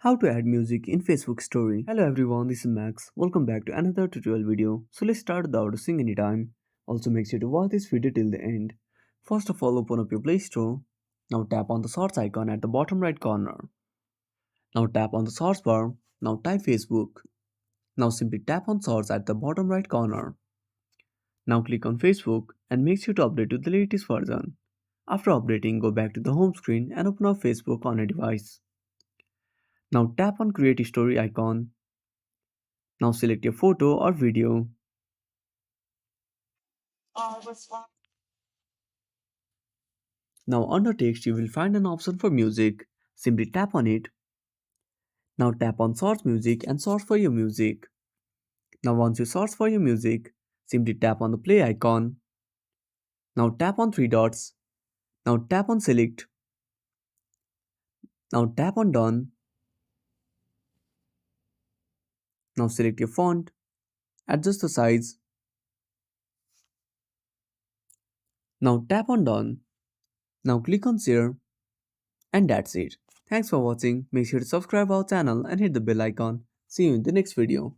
How to add music in Facebook story. Hello everyone, this is Max. Welcome back to another tutorial video. So let's start without wasting any time. Also make sure to watch this video till the end. First of all, open up your Play Store. Now tap on the search icon at the bottom right corner. Now tap on the search bar. Now type Facebook. Now simply tap on search at the bottom right corner. Now click on Facebook and make sure to update to the latest version. After updating, go back to the home screen and open up Facebook on a device. Now tap on create a story icon. Now select your photo or video. Now under text you will find an option for music. Simply tap on it. Now tap on search music and search for your music. Now once you search for your music, simply tap on the play icon. Now tap on three dots. Now tap on select. Now tap on done. Now select your font. Adjust the size. Now tap on done. Now click on share. And that's it. Thanks for watching. Make sure to subscribe our channel and hit the bell icon. See you in the next video.